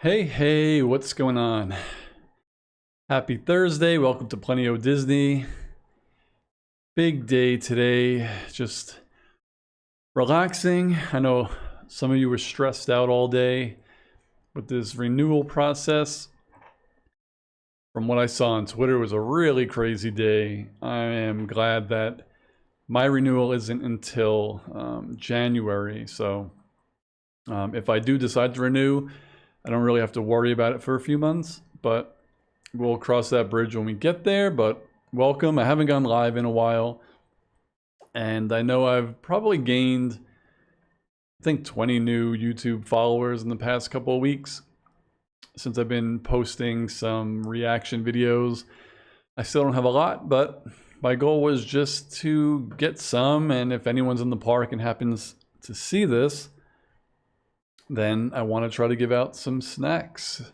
Hey, what's going on? Happy Thursday. Welcome to Plenty of Disney. Big day today. Just relaxing. I know some of you were stressed out all day with this renewal process. From what I saw on Twitter, it was a really crazy day. I am glad that my renewal isn't until January. So if I do decide to renew, I don't really have to worry about it for a few months, but we'll cross that bridge when we get there. But welcome. I haven't gone live in a while, and I know I've probably gained, I think, 20 new YouTube followers in the past couple of weeks since I've been posting some reaction videos. I still don't have a lot, but my goal was just to get some, and if anyone's in the park and happens to see this, then I want to try to give out some snacks.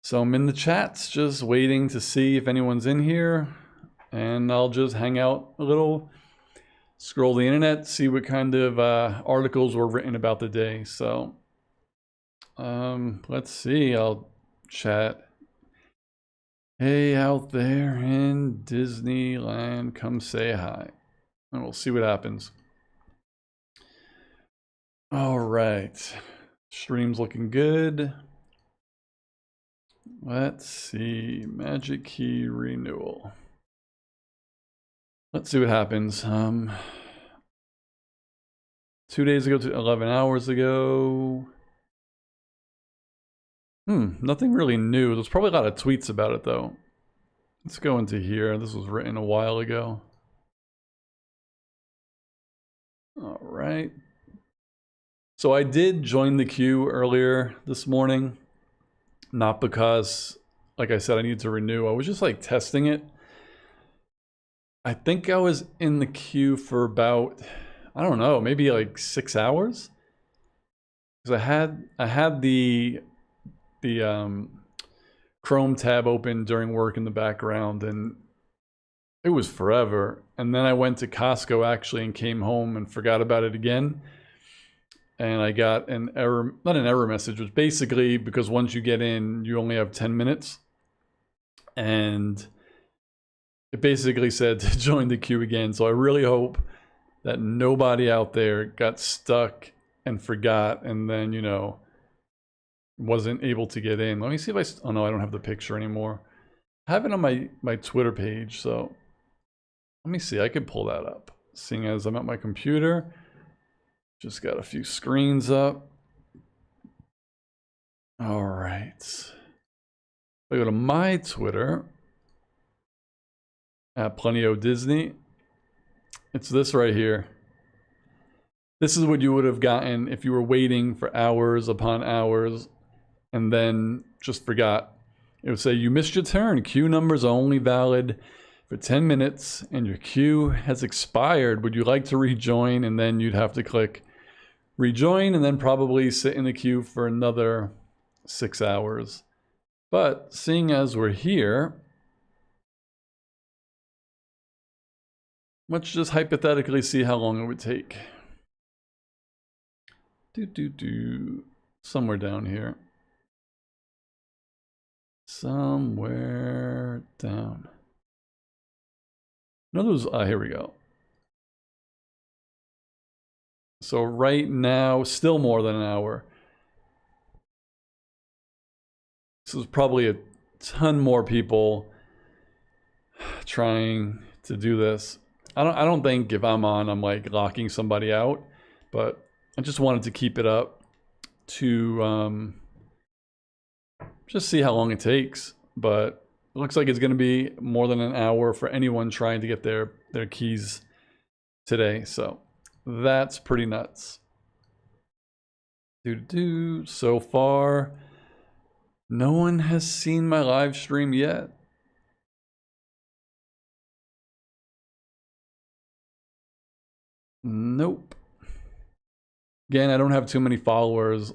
So I'm in the chats just waiting to see if anyone's in here, and I'll just hang out a little, scroll the internet, see what kind of articles were written about the day. So let's see, I'll chat. Hey, out there in Disneyland, come say hi, and we'll see what happens. All right, stream's looking good. Let's see, magic key renewal. Let's see what happens. 2 days ago to 11 hours ago. Nothing really new. There's probably a lot of tweets about it though. Let's go into here. This was written a while ago. All right. So I did join the queue earlier this morning. Not because, like I said, I need to renew. I was just like testing it. I think I was in the queue for about, I don't know, maybe like 6 hours. Because I had the Chrome tab open during work in the background, and it was forever. And then I went to Costco actually and came home and forgot about it again. And I got an error, not an error message, which basically, because once you get in, you only have 10 minutes. And it basically said to join the queue again. So I really hope that nobody out there got stuck and forgot and then, you know, wasn't able to get in. Let me see if oh no, I don't have the picture anymore. I have it on my Twitter page, so let me see, I could pull that up. Seeing as I'm at my computer. Just got a few screens up. All right. I go to my Twitter at Plenty of Disney. It's this right here. This is what you would have gotten if you were waiting for hours upon hours and then just forgot. It would say, you missed your turn. Queue numbers are only valid for 10 minutes and your queue has expired. Would you like to rejoin? And then you'd have to click rejoin and then probably sit in the queue for another 6 hours. But seeing as we're here, let's just hypothetically see how long it would take. Somewhere down here. Somewhere down. No, those, here we go. So right now, still more than an hour. So there's probably a ton more people trying to do this. I don't think if I'm on, I'm like locking somebody out, but I just wanted to keep it up to just see how long it takes. But it looks like it's going to be more than an hour for anyone trying to get their keys today. So that's pretty nuts. So far, no one has seen my live stream yet. Nope. Again, I don't have too many followers.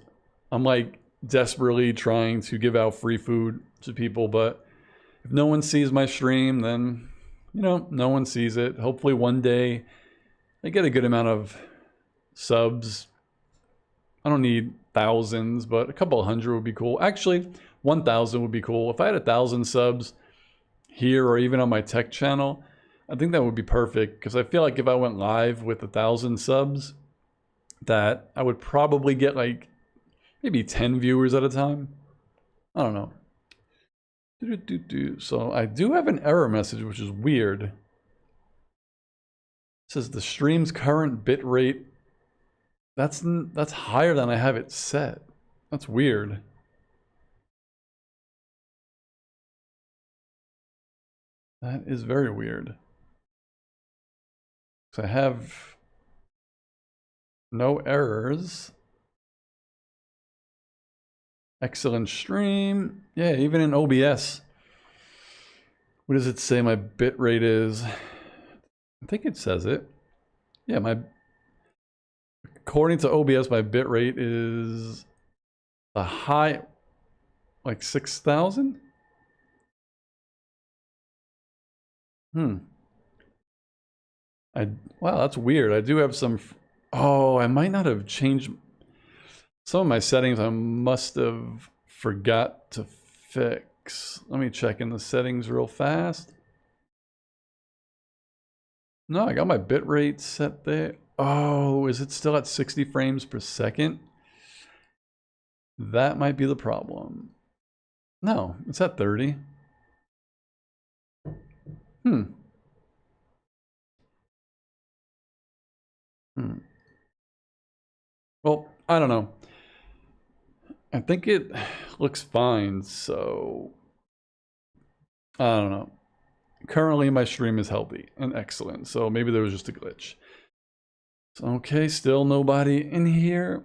I'm like desperately trying to give out free food to people, but if no one sees my stream, then, you know, no one sees it. Hopefully one day I get a good amount of subs. I don't need thousands, but a couple hundred would be cool. Actually, 1,000 would be cool. If I had 1,000 subs here or even on my tech channel, I think that would be perfect, because I feel like if I went live with 1,000 subs, that I would probably get like maybe 10 viewers at a time. I don't know. So I do have an error message, which is weird. It says the stream's current bit rate. That's higher than I have it set. That's weird. That is very weird. So I have no errors. Excellent stream. Yeah, even in OBS. What does it say my bit rate is? I think it says it. Yeah, according to OBS, my bit rate is a high, like 6,000? Wow, that's weird. I do have some... Oh, I might not have changed... Some of my settings I must have forgot to fix. Let me check in the settings real fast. No, I got my bitrate set there. Oh, is it still at 60 frames per second? That might be the problem. No, it's at 30. Well, I don't know. I think it looks fine, so I don't know. Currently, my stream is healthy and excellent, so maybe there was just a glitch. So, okay, still nobody in here.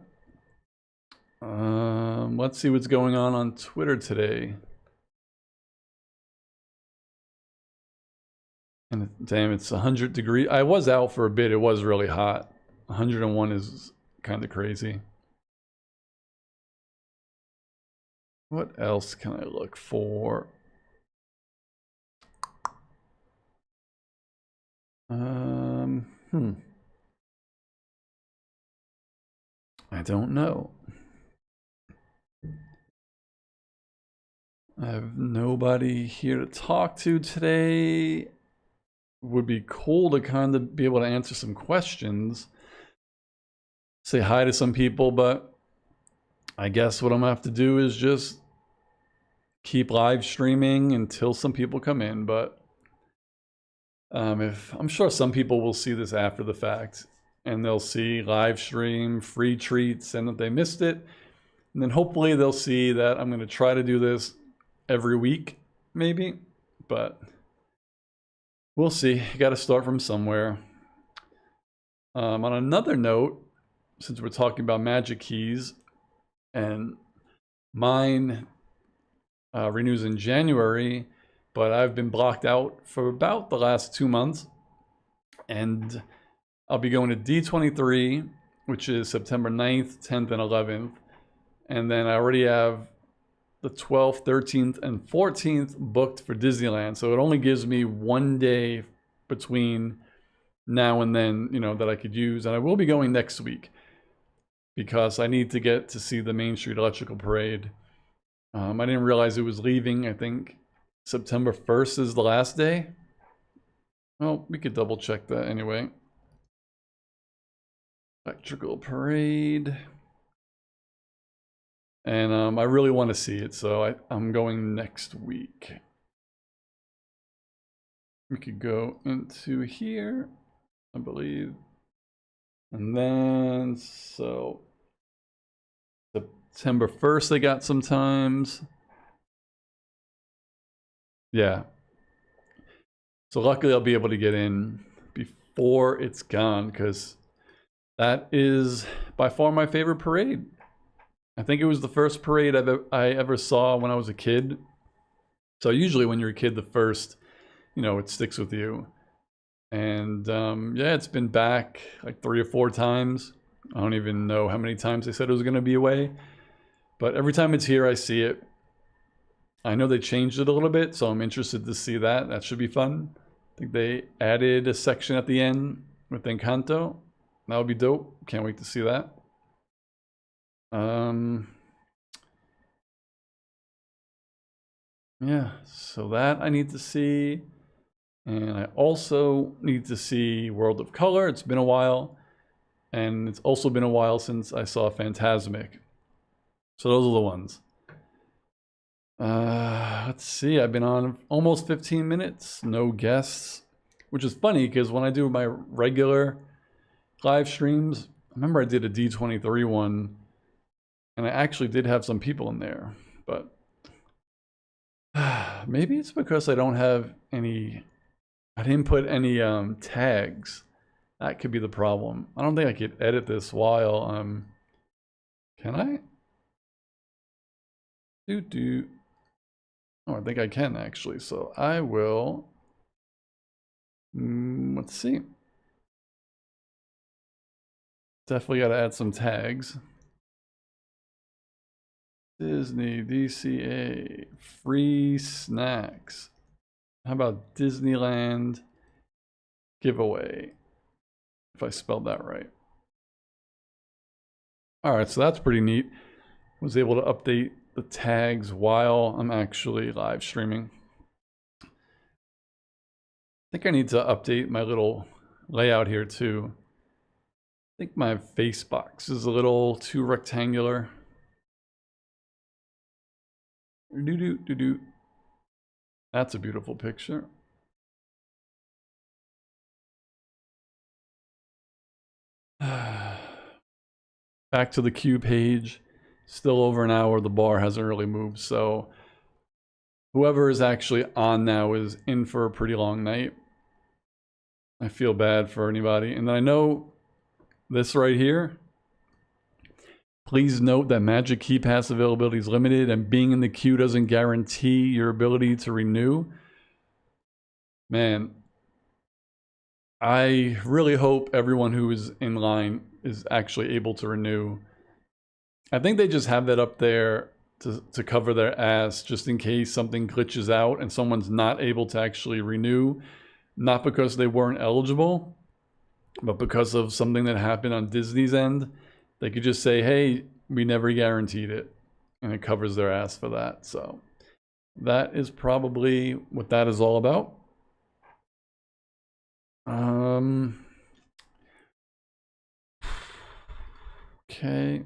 Let's see what's going on Twitter today. And damn, it's 100 degrees. I was out for a bit. It was really hot. 101 is kind of crazy. What else can I look for? I don't know. I have nobody here to talk to today. Would be cool to kind of be able to answer some questions. Say hi to some people, but I guess what I'm gonna have to do is just keep live streaming until some people come in. But I'm sure some people will see this after the fact, and they'll see live stream, free treats, and that they missed it. And then hopefully they'll see that I'm gonna try to do this every week, maybe, but we'll see. You gotta start from somewhere. On another note, since we're talking about magic keys, and mine renews in January, but I've been blocked out for about the last 2 months, and I'll be going to D23, which is September 9th, 10th, and 11th, and then I already have the 12th, 13th, and 14th booked for Disneyland, so it only gives me 1 day between now and then, you know, that I could use, and I will be going next week because I need to get to see the Main Street Electrical Parade. I didn't realize it was leaving. I think September 1st is the last day. Well, we could double check that anyway. Electrical Parade. And I really want to see it, so I'm going next week. We could go into here, I believe. And then, so September 1st, they got some times. Yeah. So luckily I'll be able to get in before it's gone, because that is by far my favorite parade. I think it was the first parade I ever saw when I was a kid. So usually when you're a kid, the first, you know, it sticks with you. And yeah, it's been back like 3 or 4 times. I don't even know how many times they said it was going to be away. But every time it's here, I see it. I know they changed it a little bit, so I'm interested to see that. That should be fun. I think they added a section at the end with Encanto. That would be dope. Can't wait to see that. Yeah, so that I need to see. And I also need to see World of Color. It's been a while. And it's also been a while since I saw Phantasmic. So those are the ones. Let's see. I've been on almost 15 minutes. No guests. Which is funny because when I do my regular live streams, I remember I did a D23 one. And I actually did have some people in there. But maybe it's because I don't have any... I didn't put any tags. That could be the problem. I don't think I could edit this while can I? Oh, I think I can actually. So I will let's see. Definitely got to add some tags. Disney, DCA, free snacks. How about Disneyland giveaway? If I spelled that right. All right, so that's pretty neat. Was able to update the tags while I'm actually live streaming. I think I need to update my little layout here too. I think my face box is a little too rectangular. That's a beautiful picture. Back to the queue page. Still over an hour. The bar hasn't really moved. So whoever is actually on now is in for a pretty long night. I feel bad for anybody. And then I know this right here. Please note that Magic Key Pass availability is limited and being in the queue doesn't guarantee your ability to renew. Man, I really hope everyone who is in line is actually able to renew. I think they just have that up there to cover their ass just in case something glitches out and someone's not able to actually renew. Not because they weren't eligible, but because of something that happened on Disney's end. They could just say, hey, we never guaranteed it. And it covers their ass for that. So that is probably what that is all about. Okay.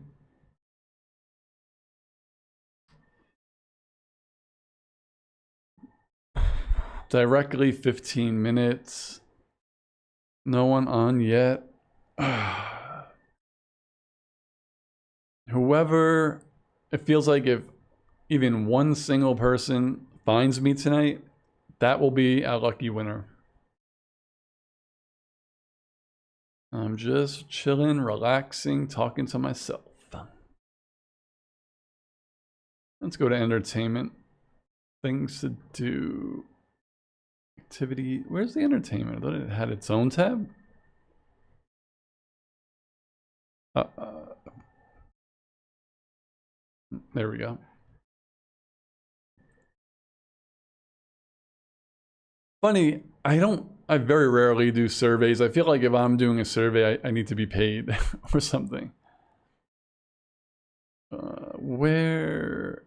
Directly 15 minutes. No one on yet. Whoever, it feels like if even one single person finds me tonight, that will be a lucky winner. I'm just chilling, relaxing, talking to myself. Let's go to entertainment. Things to do. Activity. Where's the entertainment? I thought it had its own tab. There we go. Funny, I very rarely do surveys. I feel like if I'm doing a survey, I need to be paid or something. Where?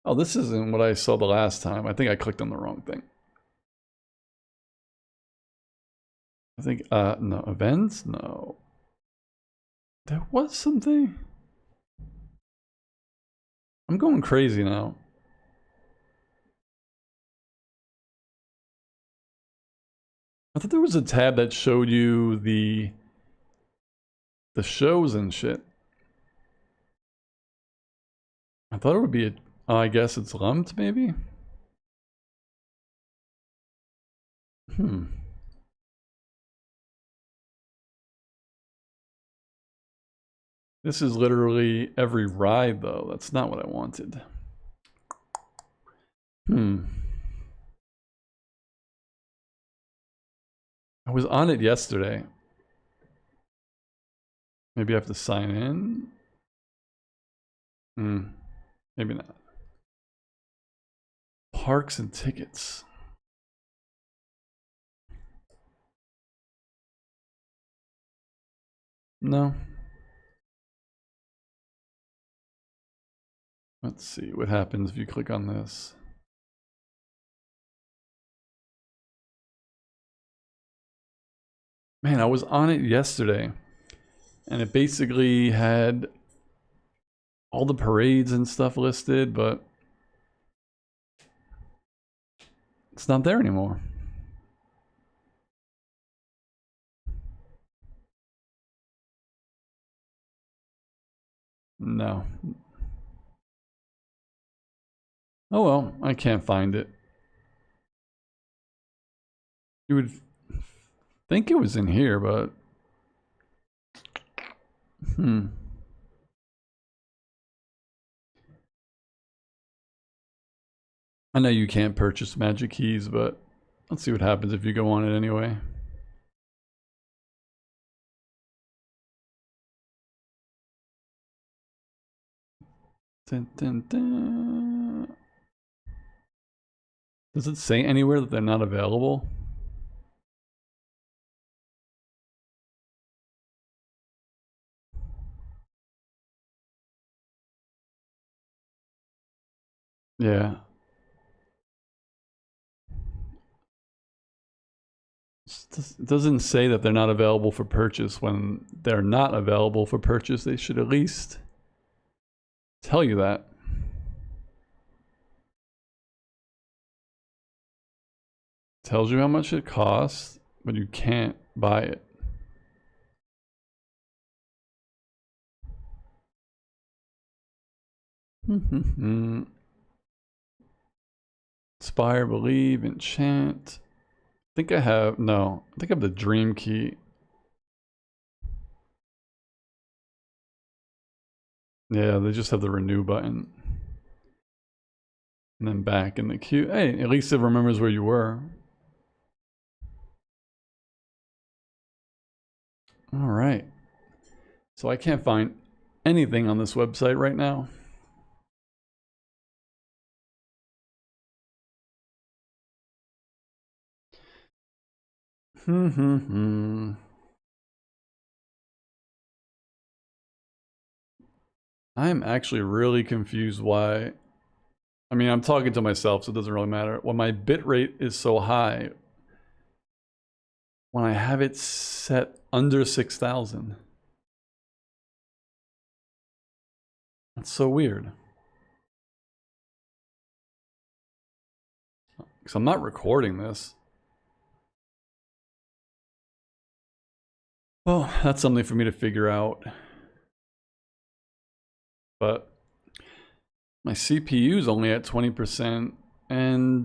Oh, this isn't what I saw the last time. I think I clicked on the wrong thing. I think, no, events? No. There was something. I'm going crazy now. I thought there was a tab that showed you the shows and shit. I thought it would be a, I guess it's lumped maybe? This is literally every ride though. That's not what I wanted. I was on it yesterday. Maybe I have to sign in? Maybe not. Parks and tickets. No. Let's see what happens if you click on this. Man, I was on it yesterday, and it basically had all the parades and stuff listed, but it's not there anymore. No. Oh well, I can't find it. You would think it was in here, but I know you can't purchase magic keys, but let's see what happens if you go on it anyway. Dun, dun, dun. Does it say anywhere that they're not available? Yeah. It doesn't say that they're not available for purchase. When they're not available for purchase, they should at least tell you that. Tells you how much it costs, but you can't buy it. Inspire, believe, enchant. I think I have, no, I think I have the dream key. Yeah, they just have the renew button. And then back in the queue. Hey, at least it remembers where you were. All right. So I can't find anything on this website right now. I'm actually really confused why. I mean, I'm talking to myself, so it doesn't really matter. When my bit rate is so high, when I have it set under 6,000. That's so weird. Because I'm not recording this. Well, that's something for me to figure out. But my CPU is only at 20%, and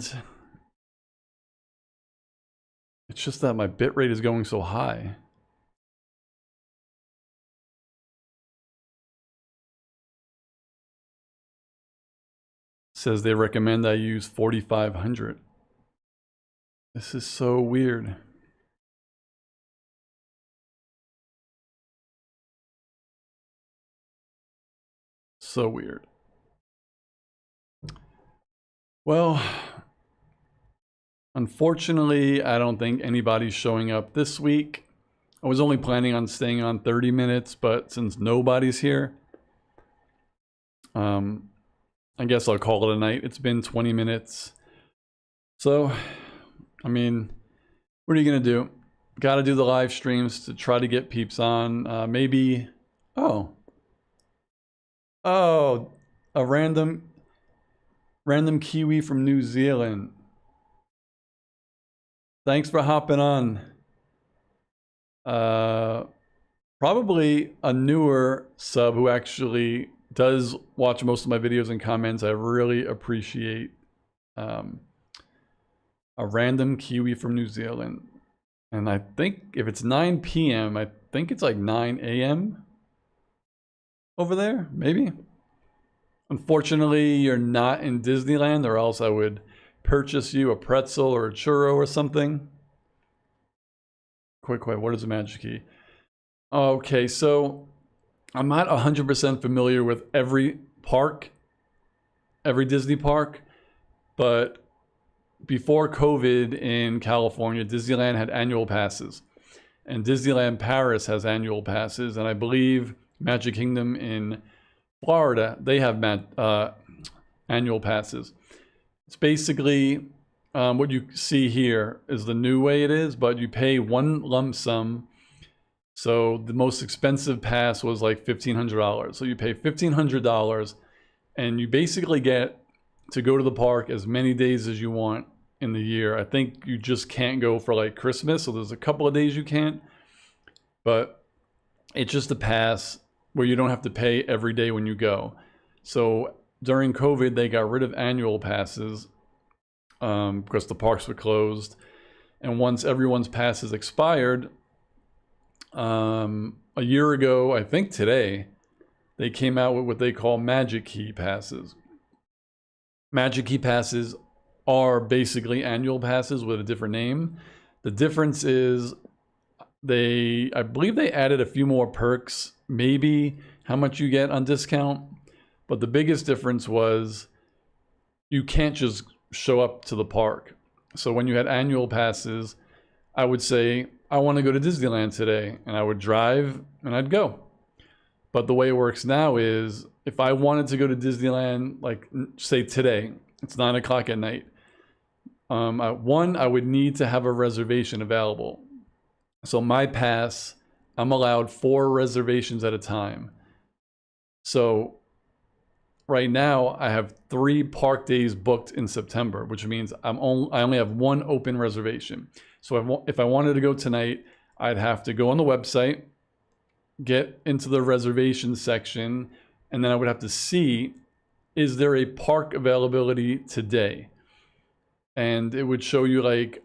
it's just that my bit rate is going so high. It says they recommend I use 4500. This is so weird. So weird. Well, unfortunately, I don't think anybody's showing up this week. I was only planning on staying on 30 minutes, but since nobody's here, I guess I'll call it a night. It's been 20 minutes. So, I mean, what are you going to do? Got to do the live streams to try to get peeps on. Maybe, oh, a random Kiwi from New Zealand. Thanks for hopping on. Probably a newer sub who actually does watch most of my videos and comments. I really appreciate a random Kiwi from New Zealand. And I think if it's 9 p.m., I think it's like 9 a.m. over there, maybe. Unfortunately, you're not in Disneyland, or else I would purchase you a pretzel or a churro or something. Quick, what is a magic key? Okay, so I'm not 100% familiar with every park, every Disney park, but before COVID in California, Disneyland had annual passes, and Disneyland Paris has annual passes, and I believe Magic Kingdom in Florida, they have annual passes. It's basically what you see here is the new way it is, but you pay one lump sum. So the most expensive pass was like $1,500. So you pay $1,500 and you basically get to go to the park as many days as you want in the year. I think you just can't go for like Christmas. So there's a couple of days you can't, but it's just a pass where you don't have to pay every day when you go. So during COVID, they got rid of annual passes because the parks were closed. And once everyone's passes expired, a year ago, I think today, they came out with what they call Magic Key passes. Magic Key passes are basically annual passes with a different name. The difference is I believe they added a few more perks, maybe how much you get on discount. But the biggest difference was you can't just show up to the park. So when you had annual passes, I would say, I want to go to Disneyland today, and I would drive and I'd go. But the way it works now is if I wanted to go to Disneyland, like say today, it's 9 o'clock at night. I would need to have a reservation available. So my pass, I'm allowed 4 reservations at a time. So right now I have 3 park days booked in September, which means I only have 1 open reservation. So if I wanted to go tonight, I'd have to go on the website, get into the reservation section, and then I would have to see, is there a park availability today? And it would show you like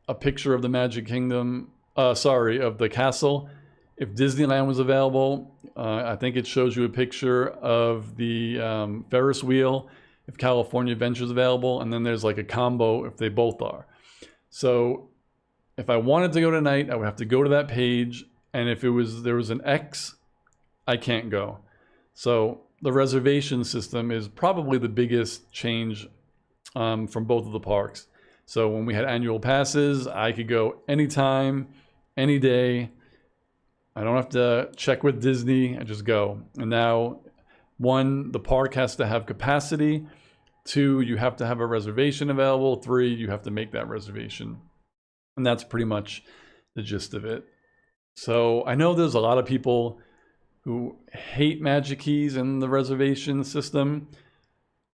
a picture of the Magic Kingdom, of the castle. If Disneyland was available, I think it shows you a picture of the Ferris wheel, if California Adventure's available, and then there's like a combo if they both are. So if I wanted to go tonight, I would have to go to that page, and if there was an X, I can't go. So the reservation system is probably the biggest change from both of the parks. So when we had annual passes, I could go anytime, any day. I don't have to check with Disney, I just go. And now, 1, the park has to have capacity. 2, you have to have a reservation available. 3, you have to make that reservation. And that's pretty much the gist of it. So I know there's a lot of people who hate Magic Keys and the reservation system.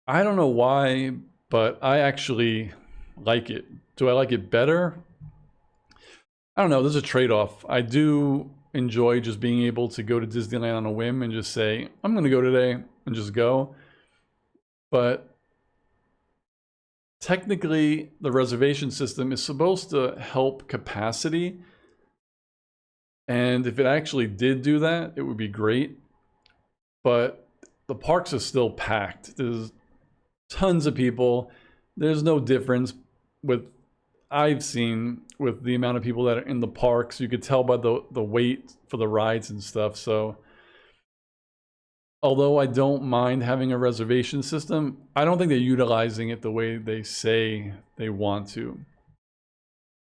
I don't know why, but I actually like it. Do I like it better? I don't know, there's a trade-off. I do enjoy just being able to go to Disneyland on a whim and just say, I'm gonna go today, and just go. But technically, the reservation system is supposed to help capacity. And if it actually did do that, it would be great. But the parks are still packed. There's tons of people. There's no difference I've seen with the amount of people that are in the parks. You could tell by the wait for the rides and stuff. So although I don't mind having a reservation system, I don't think they're utilizing it the way they say they want to.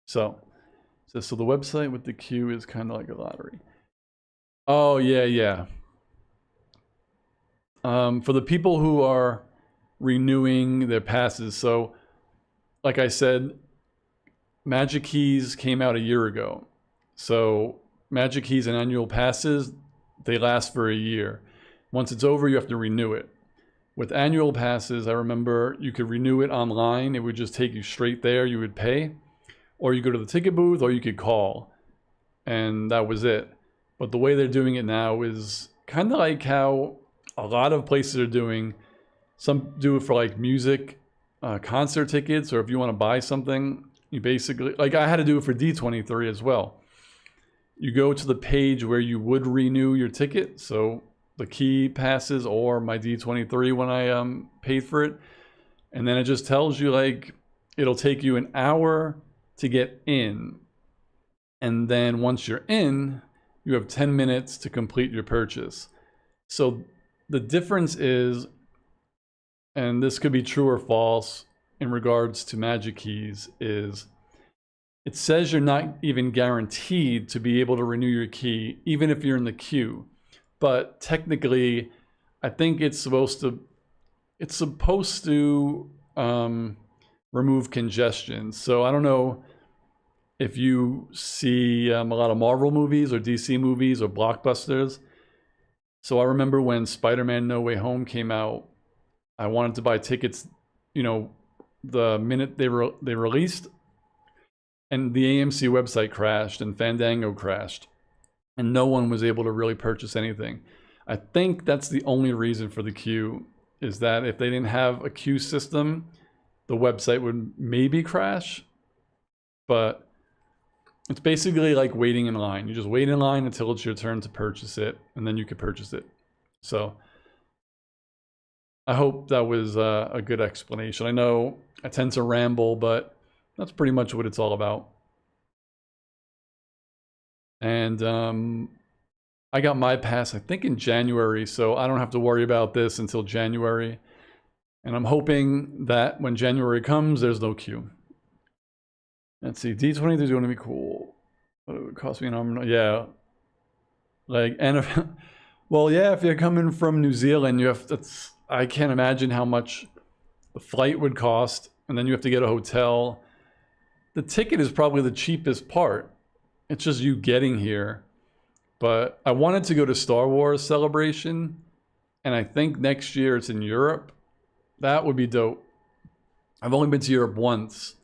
So the website with the queue is kind of like a lottery. Oh, yeah. For the people who are renewing their passes, so like I said, Magic Keys came out a year ago. So Magic Keys and annual passes, they last for a year. Once it's over, you have to renew it. With annual passes, I remember you could renew it online. It would just take you straight there. You would pay, or you go to the ticket booth, or you could call, and that was it. But the way they're doing it now is kind of like how a lot of places are doing. Some do it for like music, concert tickets, or if you want to buy something, you basically, like I had to do it for D23 as well. You go to the page where you would renew your ticket, so the key passes or my D23 when I paid for it, and then it just tells you like it'll take you an hour to get in, and then once you're in, you have 10 minutes to complete your purchase. So the difference is, and this could be true or false in regards to Magic Keys, is it says you're not even guaranteed to be able to renew your key even if you're in the queue. But technically, I think it's supposed to it's supposed to remove congestion. So I don't know if you see a lot of Marvel movies or DC movies or blockbusters. So I remember when Spider-Man No Way Home came out, I wanted to buy tickets, you know, the minute they released, and the AMC website crashed and Fandango crashed, and no one was able to really purchase anything. I think that's the only reason for the queue, is that if they didn't have a queue system, the website would maybe crash. But it's basically like waiting in line. You just wait in line until it's your turn to purchase it, and then you can purchase it. So I hope that was a good explanation. I know I tend to ramble, but that's pretty much what it's all about. And I got my pass, I think, in January, so I don't have to worry about this until January. And I'm hoping that when January comes, there's no queue. Let's see, D23 is going to be cool. What it would cost me an arm? Yeah. Like, and if, well, yeah, if you're coming from New Zealand, you have, that's, I can't imagine how much the flight would cost, and then you have to get a hotel. The ticket is probably the cheapest part. It's just you getting here. But I wanted to go to Star Wars Celebration, and I think next year it's in Europe. That would be dope. I've only been to Europe once,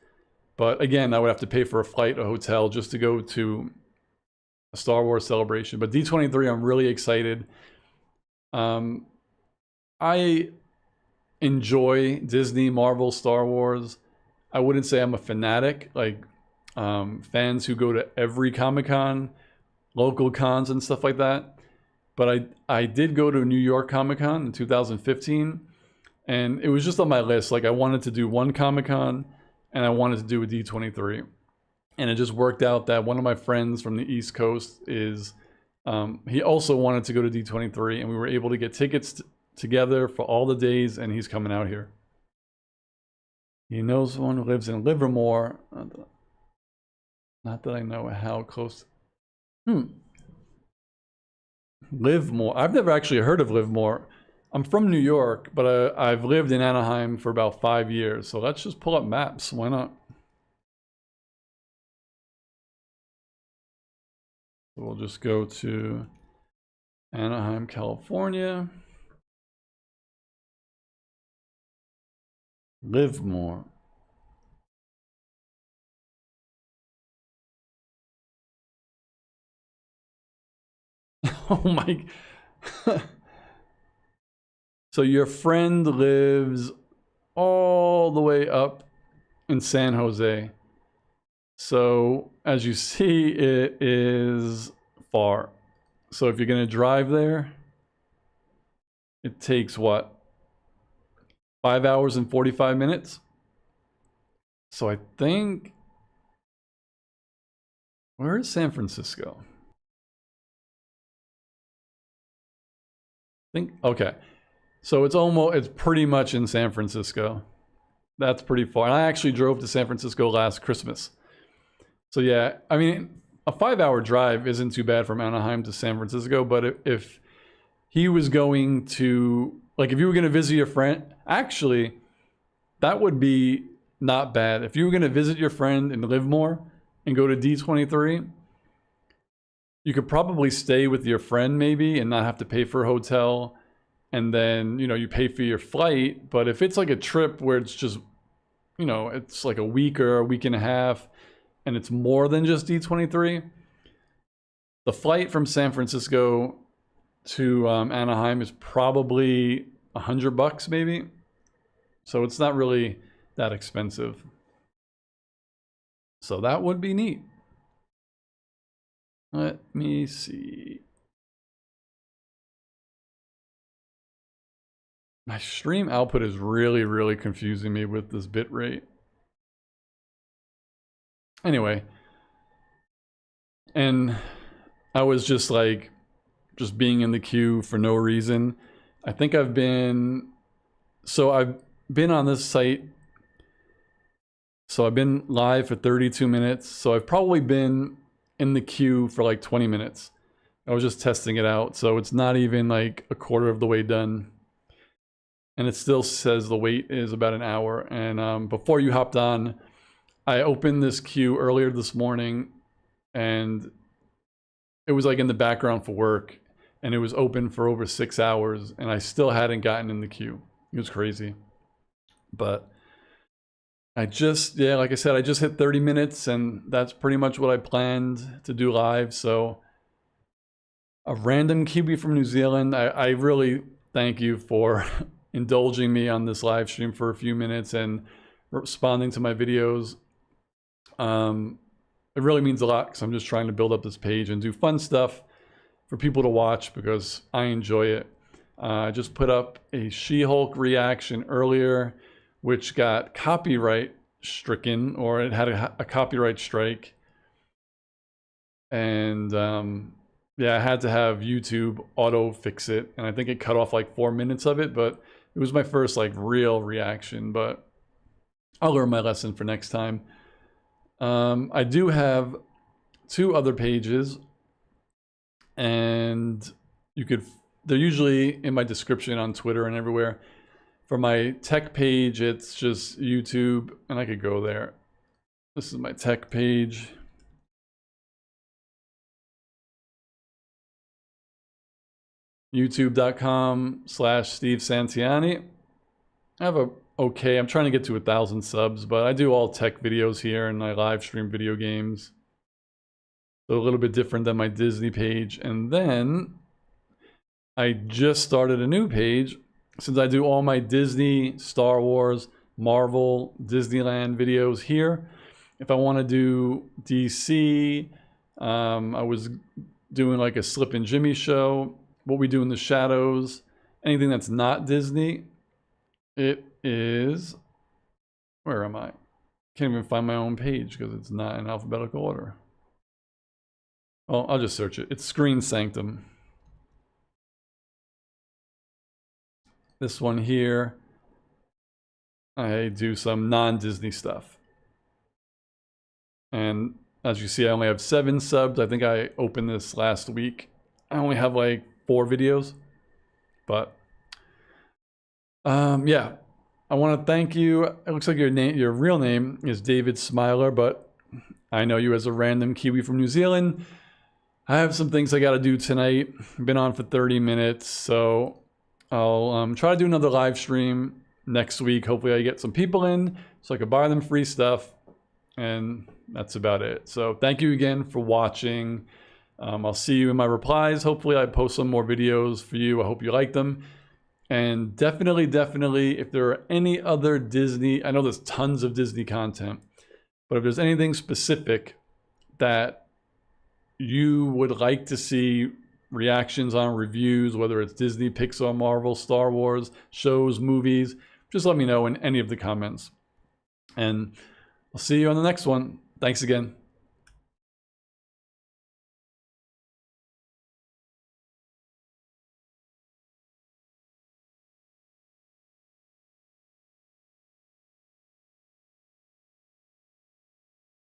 but again, I would have to pay for a flight, a hotel, just to go to a Star Wars Celebration. But D23, I'm really excited. I enjoy Disney, Marvel, Star Wars. I wouldn't say I'm a fanatic, like fans who go to every Comic-Con, local cons and stuff like that. But I did go to New York Comic-Con in 2015, and it was just on my list. Like, I wanted to do one Comic-Con, and I wanted to do a D23. And it just worked out that one of my friends from the East Coast is, he also wanted to go to D23, and we were able to get tickets together for all the days, and he's coming out here. He knows someone who lives in Livermore. Not that I know how close. Livermore. I've never actually heard of Livermore. I'm from New York, but I've lived in Anaheim for about 5 years. So let's just pull up maps. Why not? So we'll just go to Anaheim, California. Livermore. Oh my. So your friend lives all the way up in San Jose. So as you see, it is far. So if you're going to drive there, it takes what? 5 hours and 45 minutes? So I think, where is San Francisco? Okay, so it's pretty much in San Francisco. That's pretty far. And I actually drove to San Francisco last Christmas. So yeah, I mean, a 5-hour drive isn't too bad from Anaheim to San Francisco, but if he was going to, like, if you were going to visit your friend, actually, that would be not bad. If you were going to visit your friend in Livermore and go to D23, you could probably stay with your friend maybe and not have to pay for a hotel. And then, you know, you pay for your flight. But if it's like a trip where it's just, you know, it's like a week or a week and a half, and it's more than just D23, the flight from San Francisco to Anaheim is probably $100 maybe. So it's not really that expensive. So that would be neat. Let me see. My stream output is really confusing me with this bit rate. Anyway, and I was just being in the queue for no reason. I think I've been on this site. So I've been live for 32 minutes. So I've probably been in the queue for like 20 minutes. I was just testing it out. So it's not even like a quarter of the way done. and it still says the wait is about an hour. And before you hopped on, I opened this queue earlier this morning, and it was like in the background for work, and it was open for over 6 hours, and I still hadn't gotten in the queue. It was crazy. But I just, yeah, like I said, I just hit 30 minutes, and that's pretty much what I planned to do live. So a random Kiwi from New Zealand, I really thank you for indulging me on this live stream for a few minutes and responding to my videos. It really means a lot because I'm just trying to build up this page and do fun stuff for people to watch because I enjoy it. I just put up a She-Hulk reaction earlier, which got copyright stricken, or it had a copyright strike. And yeah, I had to have YouTube auto fix it, and I think it cut off like 4 minutes of it, but it was my first like real reaction, but I'll learn my lesson for next time. I do have 2 other pages, and they're usually in my description on Twitter and everywhere. For my tech page, it's just YouTube, and I could go there. This is my tech page. YouTube.com/Steve Santiani. I have I'm trying to get to 1,000 subs, but I do all tech videos here, and I live stream video games. So a little bit different than my Disney page. And then I just started a new page, since I do all my Disney, Star Wars, Marvel, Disneyland videos here. If I want to do DC, I was doing like a Slip and Jimmy show, What We Do in the Shadows, anything that's not Disney. It is, where am I? Can't even find my own page because it's not in alphabetical order. Oh, I'll just search it. It's Screen Sanctum. This one here, I do some non-Disney stuff. And as you see, I only have 7 subs. I think I opened this last week. I only have like 4 videos, but yeah, I want to thank you. It looks like your real name is David Smiler, but I know you as a random Kiwi from New Zealand. I have some things I got to do tonight. Been on for 30 minutes, so I'll try to do another live stream next week. Hopefully I get some people in so I can buy them free stuff, and that's about it. So thank you again for watching. I'll see you in my replies. Hopefully I post some more videos for you. I hope you like them. And definitely, if there are any other Disney, I know there's tons of Disney content, but if there's anything specific that you would like to see reactions on, reviews, whether it's Disney, Pixar, Marvel, Star Wars, shows, movies, just let me know in any of the comments. And I'll see you on the next one. Thanks again.